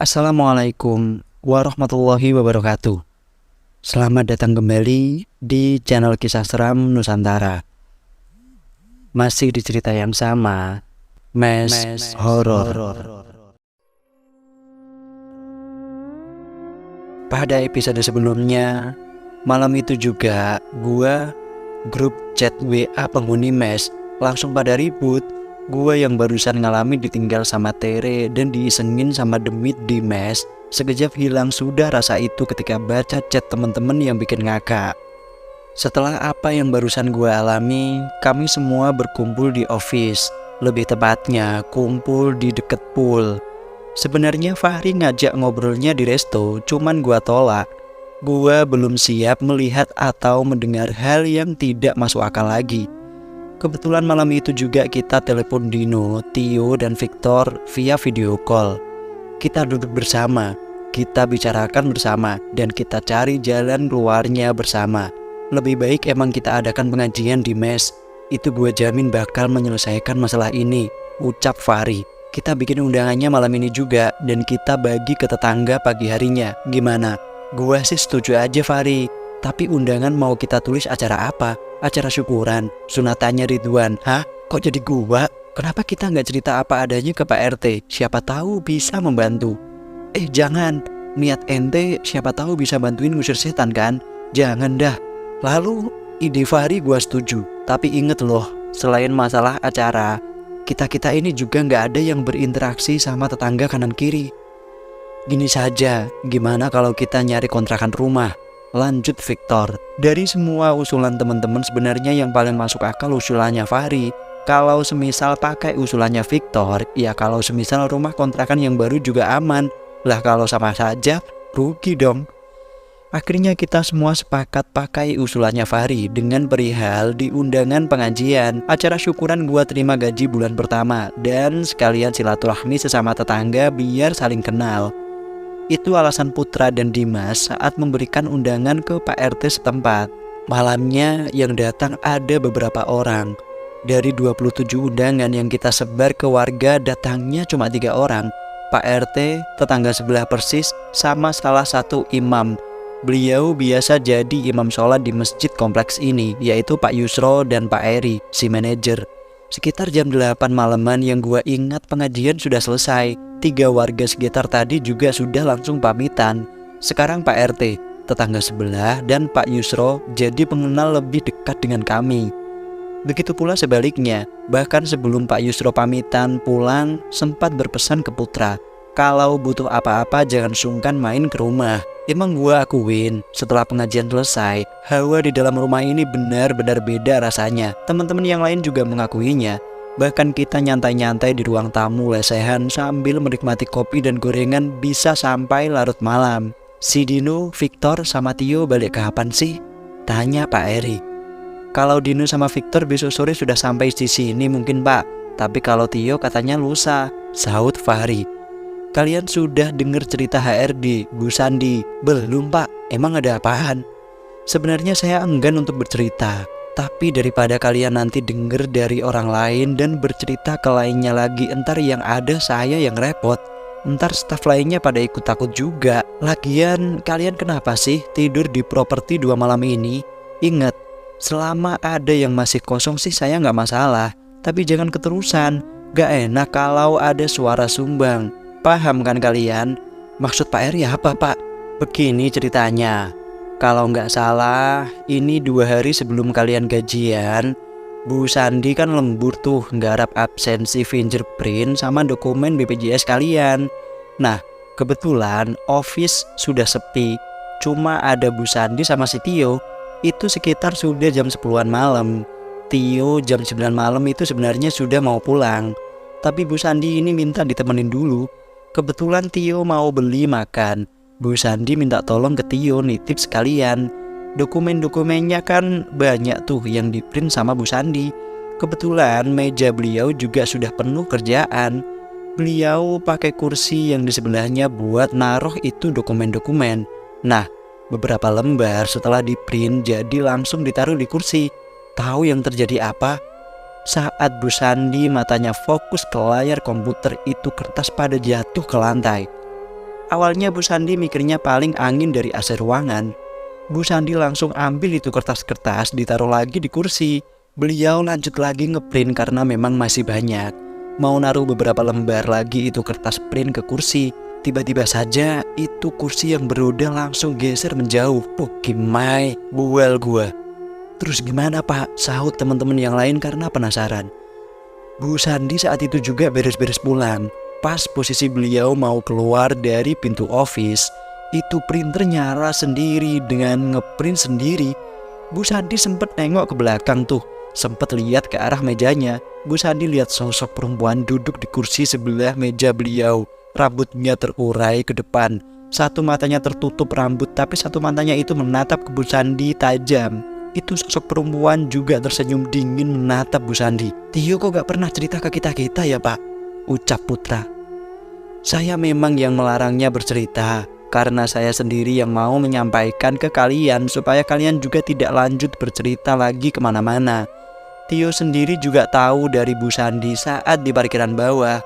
Assalamualaikum warahmatullahi wabarakatuh. Selamat datang kembali di channel Kisah Seram Nusantara. Masih di cerita yang sama, Mes Horor. Pada episode sebelumnya, malam itu juga gua grup chat WA penghuni mes langsung pada ribut. Gua yang barusan ngalamin ditinggal sama Tere dan diisengin sama Demit di mes, sekejap hilang sudah rasa itu ketika baca chat teman-teman yang bikin ngakak. Setelah apa yang barusan gua alami, kami semua berkumpul di office, lebih tepatnya kumpul di deket pool. Sebenarnya Fahri ngajak ngobrolnya di resto, cuman gua tolak. Gua belum siap melihat atau mendengar hal yang tidak masuk akal lagi. Kebetulan malam itu juga kita telepon Dino, Tio, dan Victor via video call. Kita duduk bersama, kita bicarakan bersama, dan kita cari jalan keluarnya bersama. Lebih baik emang kita adakan pengajian di mes. Itu gue jamin bakal menyelesaikan masalah ini, ucap Fahri. Kita bikin undangannya malam ini juga, dan kita bagi ke tetangga pagi harinya. Gimana? Gue sih setuju aja Fahri. Tapi undangan mau kita tulis acara apa? Acara syukuran, sunatannya Ridwan. Hah? Kok jadi gua? Kenapa kita nggak cerita apa adanya ke Pak RT? Siapa tahu bisa membantu. Jangan. Niat ente siapa tahu bisa bantuin ngusir setan kan? Jangan dah. Lalu ide Fahri gua setuju. Tapi inget loh, selain masalah acara, kita-kita ini juga nggak ada yang berinteraksi sama tetangga kanan kiri. Gini saja, gimana kalau kita nyari kontrakan rumah? Lanjut Victor. Dari semua usulan teman-teman sebenarnya yang paling masuk akal usulannya Fahri. Kalau semisal pakai usulannya Victor, ya kalau semisal rumah kontrakan yang baru juga aman. Lah kalau sama saja, rugi dong. Akhirnya kita semua sepakat pakai usulannya Fahri dengan perihal di undangan pengajian. Acara syukuran gua terima gaji bulan pertama dan sekalian silaturahmi sesama tetangga biar saling kenal. Itu alasan Putra dan Dimas saat memberikan undangan ke Pak RT setempat. Malamnya yang datang ada beberapa orang. Dari 27 undangan yang kita sebar ke warga, datangnya cuma 3 orang. Pak RT, tetangga sebelah persis, sama salah satu imam. Beliau biasa jadi imam sholat di masjid kompleks ini, yaitu Pak Yusro dan Pak Eri, si manajer. Sekitar jam 8 malaman yang gua ingat pengajian sudah selesai. 3 warga sekitar tadi juga sudah langsung pamitan. Sekarang Pak RT, tetangga sebelah, dan Pak Yusro jadi pengenal lebih dekat dengan kami. Begitu pula sebaliknya, bahkan sebelum Pak Yusro pamitan pulang, sempat berpesan ke Putra, kalau butuh apa-apa jangan sungkan main ke rumah. Emang gua akuin, setelah pengajian selesai, hawa di dalam rumah ini benar-benar beda rasanya. Teman-teman yang lain juga mengakuinya. Bahkan kita nyantai-nyantai di ruang tamu lesehan sambil menikmati kopi dan gorengan bisa sampai larut malam. Si Dino, Victor, sama Tio balik kapan sih? Tanya Pak Eri. Kalau Dino sama Victor besok sore sudah sampai di sini mungkin Pak. Tapi kalau Tio katanya lusa, sahut Fahri. Kalian sudah dengar cerita HRD, Bu Sandi? Belum Pak, emang ada apaan? Sebenarnya saya enggan untuk bercerita. Tapi daripada kalian nanti denger dari orang lain dan bercerita ke lainnya lagi, entar yang ada saya yang repot. Entar staf lainnya pada ikut takut juga. Lagian kalian kenapa sih tidur di properti 2 malam ini? Ingat, selama ada yang masih kosong sih saya nggak masalah. Tapi jangan keterusan. Gak enak kalau ada suara sumbang. Paham kan kalian? Maksud Pak Eri apa Pak? Begini ceritanya. Kalau nggak salah, ini 2 hari sebelum kalian gajian, Bu Sandi kan lembur tuh nggarap absensi fingerprint sama dokumen BPJS kalian. Nah, kebetulan office sudah sepi, cuma ada Bu Sandi sama si Tio. Itu sekitar sudah jam 10-an malam. Tio jam 9 malam itu sebenarnya sudah mau pulang. Tapi Bu Sandi ini minta ditemenin dulu. Kebetulan Tio mau beli makan. Bu Sandi minta tolong ke Tio nitip sekalian. Dokumen-dokumennya kan banyak tuh yang diprint sama Bu Sandi. Kebetulan meja beliau juga sudah penuh kerjaan. Beliau pakai kursi yang di sebelahnya buat naruh itu dokumen-dokumen. Nah, beberapa lembar setelah diprint jadi langsung ditaruh di kursi. Tahu yang terjadi apa? Saat Bu Sandi matanya fokus ke layar komputer, itu kertas pada jatuh ke lantai. Awalnya Bu Sandi mikirnya paling angin dari AC ruangan. Bu Sandi langsung ambil itu kertas-kertas, ditaruh lagi di kursi. Beliau lanjut lagi ngeprint karena memang masih banyak. Mau naruh beberapa lembar lagi itu kertas print ke kursi. Tiba-tiba saja itu kursi yang beroda langsung geser menjauh. Gimai, buel gua. Terus gimana Pak? Sahut teman-teman yang lain karena penasaran. Bu Sandi saat itu juga beres-beres pulang. Pas posisi beliau mau keluar dari pintu office, itu printer nyala sendiri dengan ngeprint sendiri. Bu Sandi sempet nengok ke belakang tuh, sempet lihat ke arah mejanya. Bu Sandi lihat sosok perempuan duduk di kursi sebelah meja beliau. Rambutnya terurai ke depan, satu matanya tertutup rambut tapi satu matanya itu menatap ke Bu Sandi tajam. Itu sosok perempuan juga tersenyum dingin menatap Bu Sandi. Tio kok gak pernah cerita ke kita-kita ya Pak? Ucap Putra. Saya memang yang melarangnya bercerita, karena saya sendiri yang mau menyampaikan ke kalian supaya kalian juga tidak lanjut bercerita lagi kemana-mana. Tio sendiri juga tahu dari Bu Sandi saat di parkiran bawah.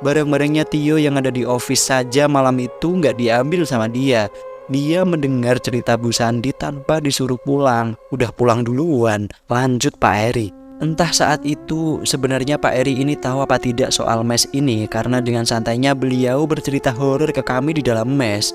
Barang-barangnya Tio yang ada di office saja malam itu nggak diambil sama dia. Dia mendengar cerita Bu Sandi tanpa disuruh pulang. Udah pulang duluan, lanjut Pak Eri. Entah saat itu sebenarnya Pak Eri ini tahu apa tidak soal mes ini, karena dengan santainya beliau bercerita horor ke kami di dalam mes.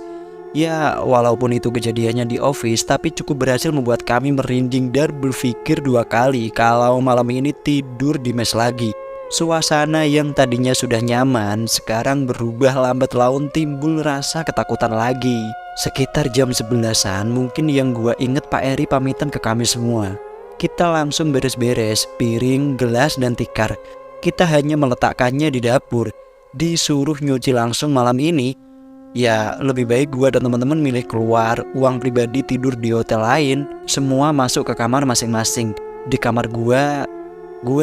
Ya walaupun itu kejadiannya di office, tapi cukup berhasil membuat kami merinding dan berpikir dua kali kalau malam ini tidur di mes lagi. Suasana yang tadinya sudah nyaman sekarang berubah lambat laun timbul rasa ketakutan lagi. Sekitar jam 11-an mungkin yang gua inget Pak Eri pamitan ke kami semua. Kita langsung beres-beres piring, gelas, dan tikar. Kita hanya meletakkannya di dapur. Disuruh nyuci langsung malam ini. Ya lebih baik gua dan teman-teman milih keluar, uang pribadi tidur di hotel lain. Semua masuk ke kamar masing-masing. Di kamar gua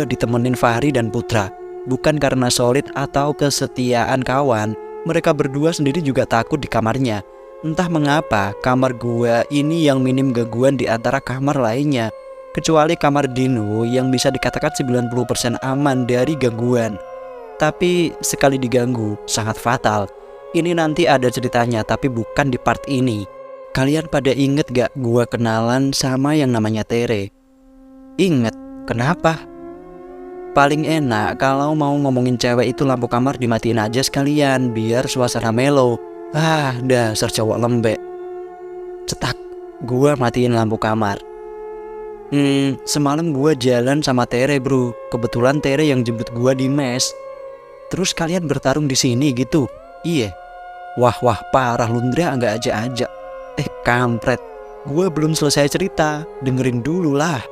ditemenin Fahri dan Putra. Bukan karena solid atau kesetiaan kawan, mereka berdua sendiri juga takut di kamarnya. Entah mengapa kamar gua ini yang minim gangguan di antara kamar lainnya. Kecuali kamar Dino yang bisa dikatakan 90% aman dari gangguan. Tapi sekali diganggu sangat fatal. Ini nanti ada ceritanya tapi bukan di part ini. Kalian pada inget gak gua kenalan sama yang namanya Tere? Inget, kenapa? Paling enak kalau mau ngomongin cewek itu lampu kamar dimatiin aja sekalian biar suasana melo. Dasar cowok lembek. Cetak, gua matiin lampu kamar. Semalam gua jalan sama Tere bro. Kebetulan Tere yang jemput gua di mes. Terus kalian bertarung di sini gitu? Iya. Wah parah Lundra nggak ajak-ajak. Kampret. Gua belum selesai cerita. Dengerin dulu lah.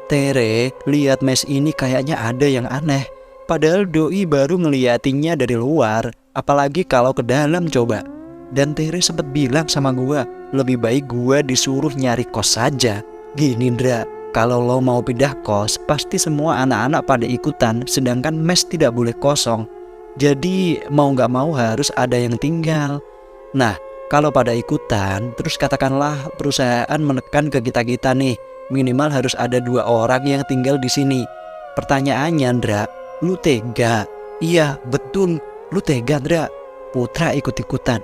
Tere lihat mes ini kayaknya ada yang aneh. Padahal doi baru ngeliatinnya dari luar. Apalagi kalau ke dalam coba. Dan Tere sempat bilang sama gua, lebih baik gua disuruh nyari kos saja. Gini Ndra, kalau lo mau pindah kos, pasti semua anak-anak pada ikutan, sedangkan mes tidak boleh kosong. Jadi mau gak mau harus ada yang tinggal. Nah, kalau pada ikutan, terus katakanlah perusahaan menekan ke kita-kita nih, minimal harus ada 2 orang yang tinggal di sini. Pertanyaannya Ndra, lu tega? Iya, betul, lu tega Ndra. Putra ikut-ikutan.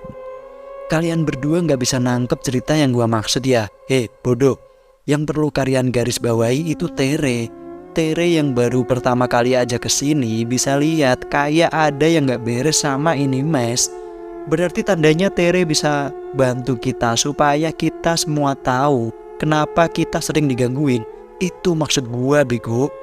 Kalian berdua gak bisa nangkep cerita yang gua maksud ya? Bodoh. Yang perlu kalian garis bawahi itu Tere. Tere yang baru pertama kali aja kesini bisa lihat kayak ada yang gak beres sama ini mes. Berarti tandanya Tere bisa bantu kita supaya kita semua tahu kenapa kita sering digangguin. Itu maksud gua bego.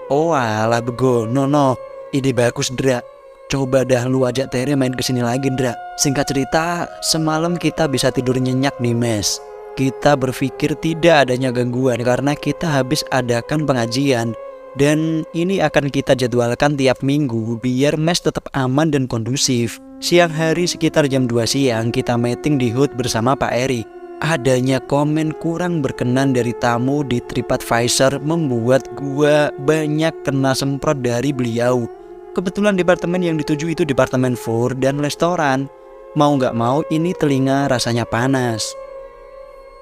Oh alah bego, no. Ide bagus Ndra. Coba dah lu ajak Tere main kesini lagi Ndra. Singkat cerita, semalam kita bisa tidur nyenyak di mes. Kita berpikir tidak adanya gangguan karena kita habis adakan pengajian. Dan ini akan kita jadwalkan tiap minggu biar mes tetap aman dan kondusif. Siang hari sekitar jam 2 siang kita meeting di HUT bersama Pak Eri. Adanya komen kurang berkenan dari tamu di TripAdvisor membuat gua banyak kena semprot dari beliau. Kebetulan departemen yang dituju itu departemen food dan restoran. Mau gak mau ini telinga rasanya panas.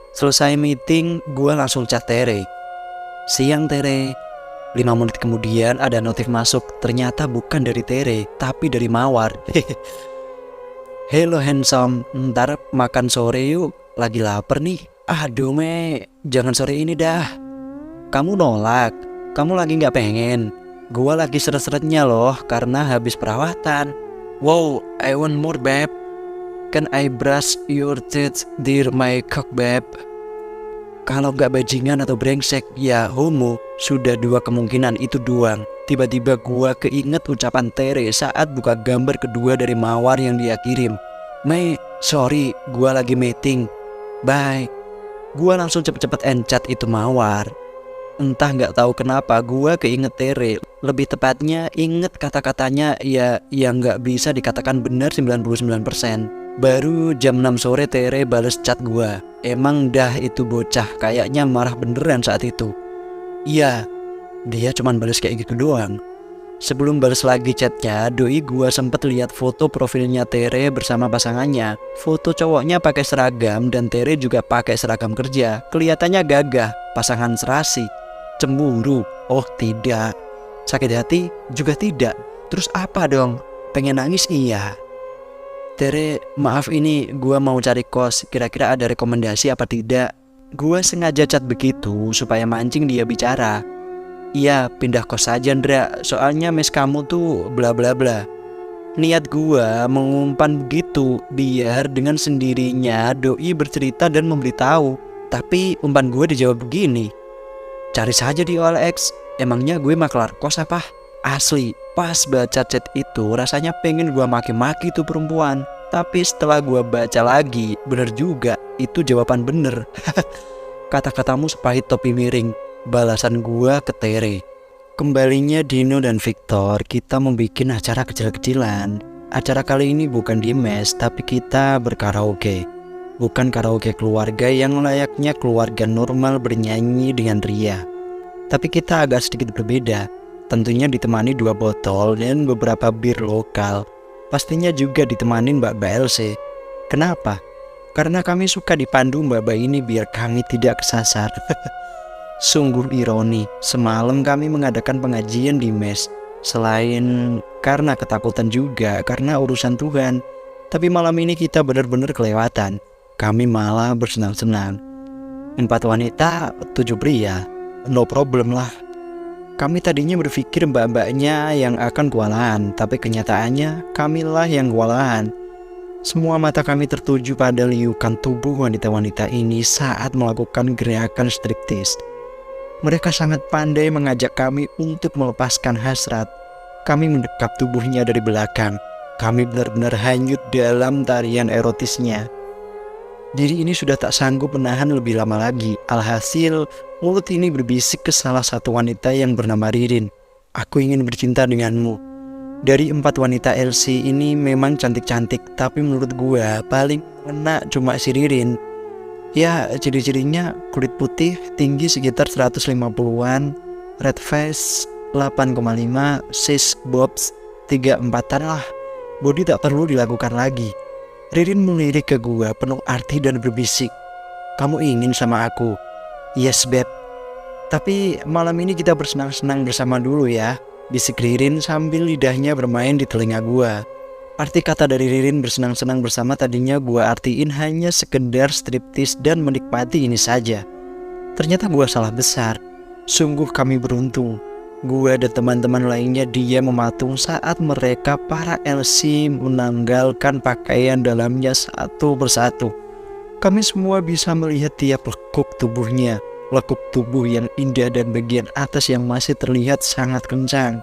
Selesai meeting, gue langsung chat Tere. Siang Tere. 5 menit kemudian ada notif masuk. Ternyata bukan dari Tere, tapi dari Mawar. Hello handsome, ntar makan sore yuk, lagi lapar nih. Aduh jangan sore ini dah. Kamu nolak, kamu lagi gak pengen. Gua lagi seret-seretnya loh karena habis perawatan. Wow, I want more babe. Can I brush your teeth dear my cock babe? Kalau gak bajingan atau brengsek, ya homo. Sudah dua kemungkinan itu doang. Tiba-tiba gua keinget ucapan Tere saat buka gambar kedua dari mawar yang dia kirim. Sorry, gua lagi meeting. Bye. Gua langsung cepet-cepet encat itu mawar. Entah gak tahu kenapa gua keinget Tere. Lebih tepatnya inget kata-katanya ya yang gak bisa dikatakan benar 99%. Baru jam 6 sore Tere bales chat gua. Emang dah itu bocah kayaknya marah beneran saat itu. Iya, dia cuman bales kayak gitu doang. Sebelum bales lagi chatnya, doi gua sempet lihat foto profilnya Tere bersama pasangannya. Foto cowoknya pakai seragam dan Tere juga pakai seragam kerja. Kelihatannya gagah, pasangan serasi. Cemburu? Oh tidak. Sakit hati? Juga tidak. Terus apa dong? Pengen nangis? Iya. Tere, maaf ini gua mau cari kos, kira-kira ada rekomendasi apa tidak? Gua sengaja chat begitu supaya mancing dia bicara. Iya, pindah kos saja Ndra, soalnya mes kamu tuh bla bla bla. Niat gua mengumpan begitu biar dengan sendirinya doi bercerita dan memberitahu. Tapi umpan gue dijawab begini. Cari saja di OLX, emangnya gue maklar kos apa? Asli, pas baca chat itu rasanya pengen gua maki-maki tuh perempuan. Tapi setelah gua baca lagi, bener juga, itu jawaban bener. Kata-katamu sepahit topi miring, balasan gua ke Tere. Kembalinya Dino dan Victor, kita membuat acara kecil-kecilan. Acara kali ini bukan di mes, tapi kita berkaraoke. Bukan karaoke keluarga yang layaknya keluarga normal bernyanyi dengan ria. Tapi kita agak sedikit berbeda. Tentunya ditemani 2 botol dan beberapa bir lokal. Pastinya juga ditemani Mbak LC. Kenapa? Karena kami suka dipandu mbak-mbak ini biar kami tidak kesasar. Sungguh ironi, semalam kami mengadakan pengajian di mes. Selain karena ketakutan juga karena urusan Tuhan. Tapi malam ini kita benar-benar kelewatan. Kami malah bersenang-senang. 4 wanita, 7 pria. No problem lah. Kami tadinya berpikir mbak-mbaknya yang akan kewalahan, tapi kenyataannya kamilah yang kewalahan. Semua mata kami tertuju pada liukan tubuh wanita-wanita ini saat melakukan gerakan striptease. Mereka sangat pandai mengajak kami untuk melepaskan hasrat. Kami mendekap tubuhnya dari belakang. Kami benar-benar hanyut dalam tarian erotisnya. Diri ini sudah tak sanggup menahan lebih lama lagi. Alhasil, mulut ini berbisik ke salah satu wanita yang bernama Ririn. Aku ingin bercinta denganmu. Dari 4 wanita LC ini memang cantik-cantik, tapi menurut gua paling enak cuma si Ririn. Ya, ciri-cirinya kulit putih, tinggi sekitar 150-an, red face 8,5, sis bobs 3/4 lah. Body tak perlu dilakukan lagi. Ririn melirik ke gua penuh arti dan berbisik. Kamu ingin sama aku? Yes babe. Tapi malam ini kita bersenang-senang bersama dulu ya, bisik Ririn sambil lidahnya bermain di telinga gua. Arti kata dari Ririn bersenang-senang bersama tadinya gua artiin hanya sekedar striptease dan menikmati ini saja. Ternyata gua salah besar. Sungguh kami beruntung. Gua dan teman-teman lainnya diam mematung saat mereka para LC menanggalkan pakaian dalamnya satu persatu. Kami semua bisa melihat tiap lekuk tubuhnya, lekuk tubuh yang indah dan bagian atas yang masih terlihat sangat kencang.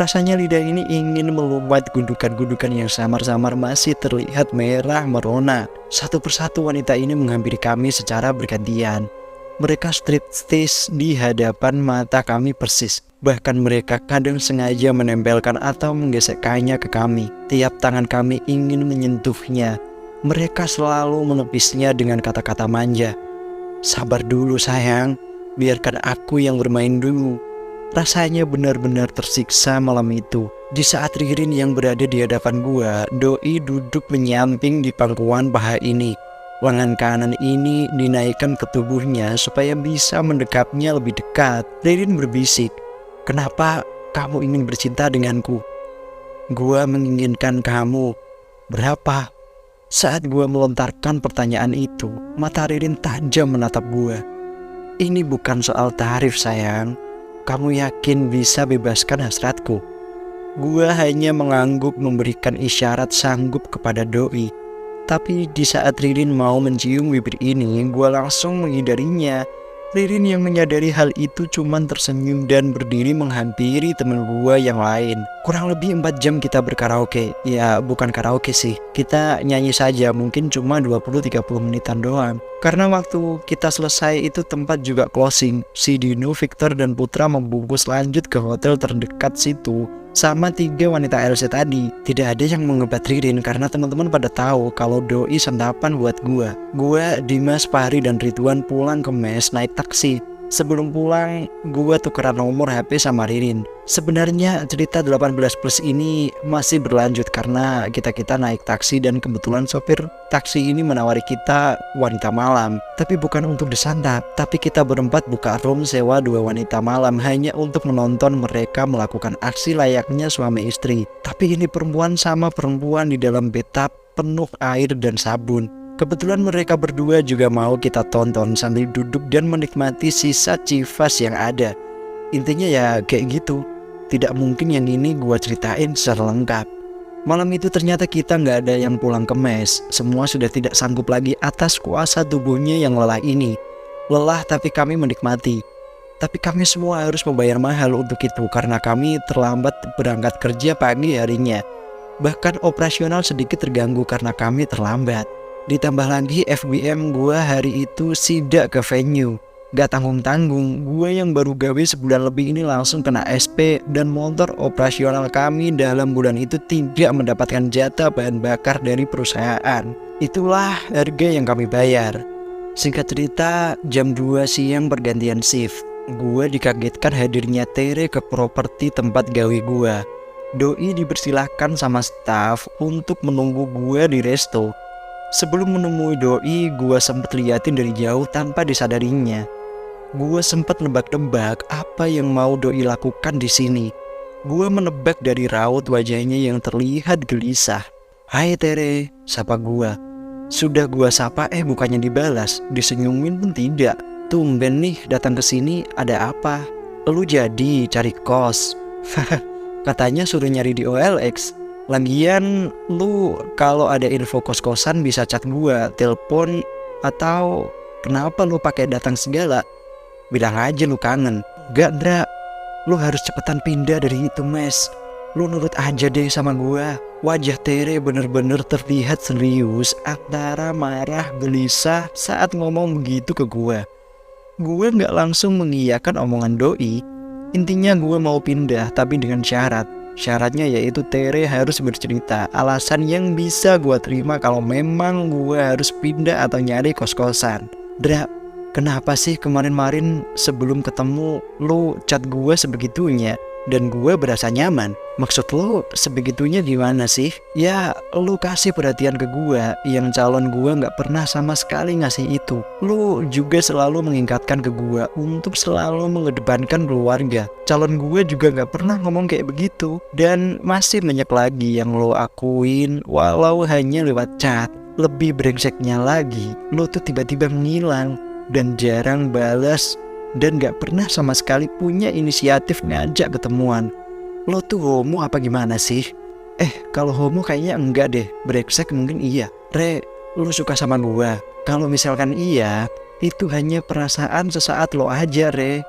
Rasanya lidah ini ingin melumat gundukan-gundukan yang samar-samar masih terlihat merah merona. Satu persatu wanita ini menghampiri kami secara bergantian. Mereka striptease di hadapan mata kami persis. Bahkan mereka kadang sengaja menempelkan atau menggesekkannya ke kami. Tiap tangan kami ingin menyentuhnya. Mereka selalu menepisnya dengan kata-kata manja. Sabar dulu sayang, biarkan aku yang bermain dulu. Rasanya benar-benar tersiksa malam itu. Di saat Ririn yang berada di hadapan gua, doi duduk menyamping di pangkuan paha ini. Lengan kanan ini dinaikkan ke tubuhnya supaya bisa mendekapnya lebih dekat. Ririn berbisik, kenapa kamu ingin bercinta denganku? Gua menginginkan kamu. Berapa? Saat gue melontarkan pertanyaan itu, mata Ririn tajam menatap gue. Ini bukan soal tarif sayang. Kamu yakin bisa bebaskan hasratku? Gue hanya mengangguk memberikan isyarat sanggup kepada doi. Tapi di saat Ririn mau mencium bibir ini, gue langsung menghindarinya. Ririn yang menyadari hal itu cuman tersenyum dan berdiri menghampiri temen gue yang lain. Kurang lebih 4 jam kita berkaraoke. Ya bukan karaoke sih, kita nyanyi saja, mungkin cuma 20-30 menitan doang. Karena waktu kita selesai itu tempat juga closing. Si Dino, Victor, dan Putra membungkus lanjut ke hotel terdekat situ sama 3 wanita LC tadi. Tidak ada yang mengebat Ririn karena teman-teman pada tahu kalau doi santapan buat gua. Gua, Dimas, Fahri, dan Ridwan pulang ke mes naik taksi. Sebelum pulang, gua tukeran nomor HP sama Ririn. Sebenarnya cerita 18 plus ini masih berlanjut karena kita naik taksi dan kebetulan sopir taksi ini menawari kita wanita malam. Tapi bukan untuk disantap, tapi kita berempat buka room sewa 2 wanita malam hanya untuk menonton mereka melakukan aksi layaknya suami istri. Tapi ini perempuan sama perempuan di dalam bathtub penuh air dan sabun. Kebetulan mereka berdua juga mau kita tonton sambil duduk dan menikmati sisa civas yang ada. Intinya ya kayak gitu. Tidak mungkin yang ini gua ceritain secara lengkap. Malam itu ternyata kita nggak ada yang pulang ke mes. Semua sudah tidak sanggup lagi atas kuasa tubuhnya yang lelah ini. Lelah tapi kami menikmati. Tapi kami semua harus membayar mahal untuk itu karena kami terlambat berangkat kerja pagi harinya. Bahkan operasional sedikit terganggu karena kami terlambat. Ditambah lagi FBM gue hari itu sidak ke venue. Gak tanggung-tanggung, gue yang baru gawe sebulan lebih ini langsung kena SP. Dan motor operasional kami dalam bulan itu tidak mendapatkan jatah bahan bakar dari perusahaan. Itulah harga yang kami bayar. Singkat cerita, jam 2 siang pergantian shift. Gue dikagetkan hadirnya Tere ke properti tempat gawe gue. Doi dipersilahkan sama staff untuk menunggu gue di resto. Sebelum menemui doi, gue sempat liatin dari jauh tanpa disadarinya. Gue sempat nebak-nebak apa yang mau doi lakukan di sini. Gue menebak dari raut wajahnya yang terlihat gelisah. "Hai Tere," sapa gue. Sudah gue sapa bukannya dibalas, disenyumin pun tidak. "Tumben nih datang ke sini, ada apa? Lu jadi cari kos?" Katanya suruh nyari di OLX. Lagian lu kalau ada info kos-kosan bisa chat gua, telepon, atau kenapa lu pakai datang segala? Bilang aja lu kangen. Gak Dra, lu harus cepetan pindah dari itu mes. Lu nurut aja deh sama gua. Wajah Tere bener-bener terlihat serius antara marah gelisah saat ngomong begitu ke gua. Gue gak langsung mengiyakan omongan doi. Intinya gue mau pindah tapi dengan syarat. Syaratnya yaitu Tere harus bercerita alasan yang bisa gue terima kalau memang gue harus pindah atau nyari kos-kosan. Dra, kenapa sih kemarin-marin sebelum ketemu lu chat gue sebegitunya? Dan gue berasa nyaman. Maksud lu sebegitunya gimana sih? Ya lu kasih perhatian ke gue yang calon gue gak pernah sama sekali ngasih itu. Lu juga selalu mengingatkan ke gue untuk selalu mengedepankan keluarga. Calon gue juga gak pernah ngomong kayak begitu. Dan masih banyak lagi yang lu akuin walau hanya lewat chat. Lebih brengseknya lagi, lu tuh tiba-tiba menghilang dan jarang balas. Dan gak pernah sama sekali punya inisiatif ngajak ketemuan. Lo tuh homo apa gimana sih? Kalau homo kayaknya enggak deh. Brengsek mungkin iya. Re, lo suka sama gua? Kalau misalkan iya, itu hanya perasaan sesaat lo aja Re.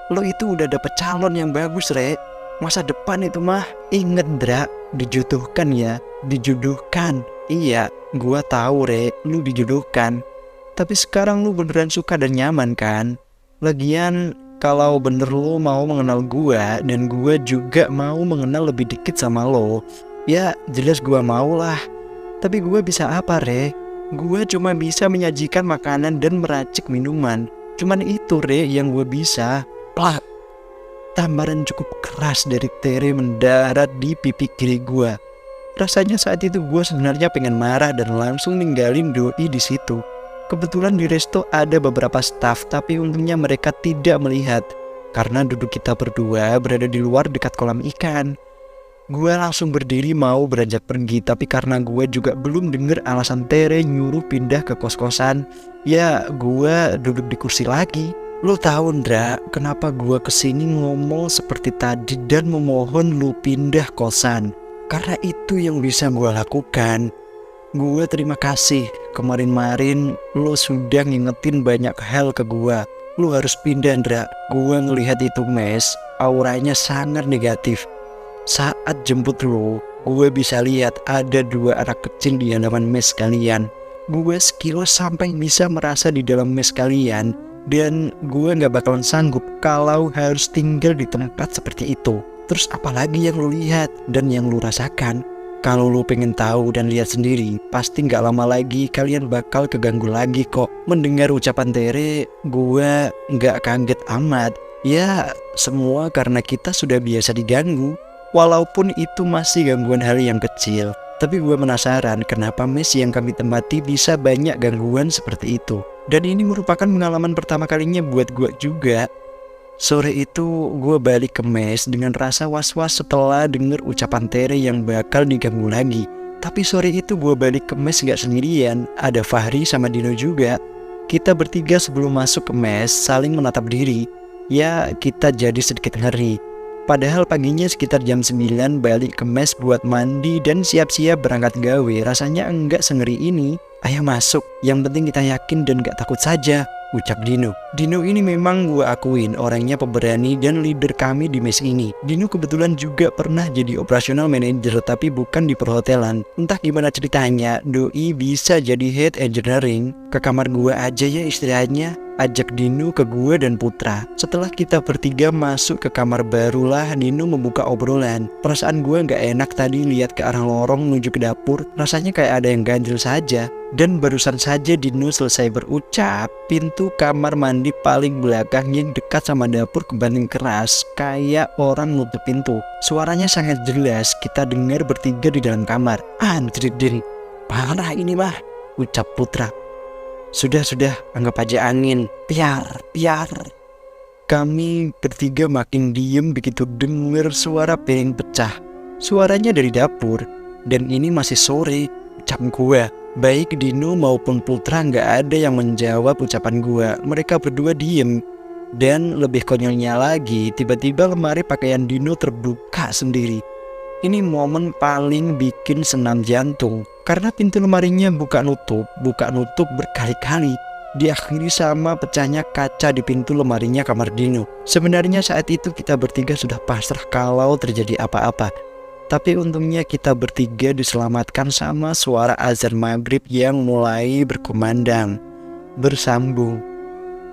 Lo itu udah dapet calon yang bagus Re. Masa depan itu mah. Inget Dra, dijodohkan ya. Dijodohkan. Iya, gua tahu Re, lu dijodohkan. Tapi sekarang lu beneran suka dan nyaman kan? Lagian kalau bener lo mau mengenal gua dan gua juga mau mengenal lebih dikit sama lo, ya jelas gua mau lah. Tapi gua bisa apa Re? Gua cuma bisa menyajikan makanan dan meracik minuman. Cuman itu Re yang gua bisa. Plak. Tamparan cukup keras dari Tere mendarat di pipi kiri gua. Rasanya saat itu gua sebenarnya pengen marah dan langsung ninggalin doi di situ. Kebetulan di resto ada beberapa staff, tapi untungnya mereka tidak melihat karena duduk kita berdua berada di luar dekat kolam ikan. Gue langsung berdiri mau beranjak pergi, tapi karena gue juga belum denger alasan Tere nyuruh pindah ke kos-kosan, ya gue duduk di kursi lagi. Lu tahu Ndra, kenapa gue kesini ngomong seperti tadi dan memohon lu pindah kosan? Karena itu yang bisa gue lakukan. Gue terima kasih, kemarin-marin lu sudah ngingetin banyak hal ke gue. Lu harus pindah Ndra. Gue ngelihat itu mes, auranya sangat negatif. Saat jemput lo, gue bisa lihat ada 2 anak kecil di halaman mes kalian. Gue sekilas sampai bisa merasa di dalam mes kalian. Dan gue gak bakalan sanggup kalau harus tinggal di tempat seperti itu. Terus apalagi yang lo lihat dan yang lo rasakan? Kalau lo pengen tahu dan lihat sendiri, pasti gak lama lagi kalian bakal keganggu lagi kok. Mendengar ucapan Tere, gue gak kaget amat. Ya, semua karena kita sudah biasa diganggu. Walaupun itu masih gangguan hal yang kecil, tapi gue penasaran kenapa mes yang kami tempati bisa banyak gangguan seperti itu. Dan ini merupakan pengalaman pertama kalinya buat gue juga. Sore itu gue balik ke mes dengan rasa was-was setelah denger ucapan Tere yang bakal diganggu lagi. Tapi sore itu gue balik ke mes gak sendirian, ada Fahri sama Dino juga. Kita bertiga sebelum masuk ke mes saling menatap diri. Ya kita jadi sedikit ngeri. Padahal paginya sekitar jam 9 balik ke mes buat mandi dan siap-siap berangkat gawe. Rasanya enggak sengeri ini. Ayo masuk, yang penting kita yakin dan gak takut saja, ucap Dino. Dino ini memang gue akuin orangnya pemberani dan leader kami di mes ini. Dino kebetulan juga pernah jadi operational manager tapi bukan di perhotelan. Entah gimana ceritanya, doi bisa jadi head engineering. Ke kamar gue aja ya istirahatnya, ajak Dino ke gue dan Putra. Setelah kita bertiga masuk ke kamar barulah Dino membuka obrolan. Perasaan gue gak enak tadi lihat ke arah lorong menuju ke dapur. Rasanya kayak ada yang ganjil saja. Dan barusan saja Dino selesai berucap, pintu kamar mandi paling belakang yang dekat sama dapur kebanting keras, kayak orang nutup pintu. Suaranya sangat jelas kita dengar bertiga di dalam kamar. Anjir, parah ini mah, ucap Putra. Sudah, anggap aja angin. Piar. Kami bertiga makin diem begitu dengar suara piring pecah. Suaranya dari dapur, dan ini masih sore, ucap gue. Baik Dino maupun Putra gak ada yang menjawab ucapan gue. Mereka berdua diem. Dan lebih konyolnya lagi, tiba-tiba lemari pakaian Dino terbuka sendiri. Ini momen paling bikin senam jantung. Karena pintu lemarinya buka nutup berkali-kali. Diakhiri sama pecahnya kaca di pintu lemarinya kamar Dino. Sebenarnya saat itu kita bertiga sudah pasrah kalau terjadi apa-apa. Tapi untungnya kita bertiga diselamatkan sama suara azan maghrib yang mulai berkumandang. Bersambung.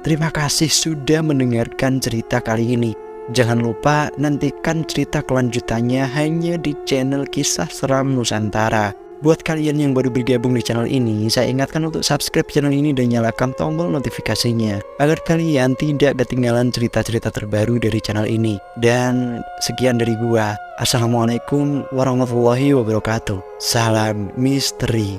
Terima kasih sudah mendengarkan cerita kali ini. Jangan lupa nantikan cerita kelanjutannya hanya di channel Kisah Seram Nusantara. Buat kalian yang baru bergabung di channel ini, saya ingatkan untuk subscribe channel ini dan nyalakan tombol notifikasinya agar kalian tidak ketinggalan cerita-cerita terbaru dari channel ini. Dan sekian dari gua. Assalamualaikum warahmatullahi wabarakatuh. Salam misteri.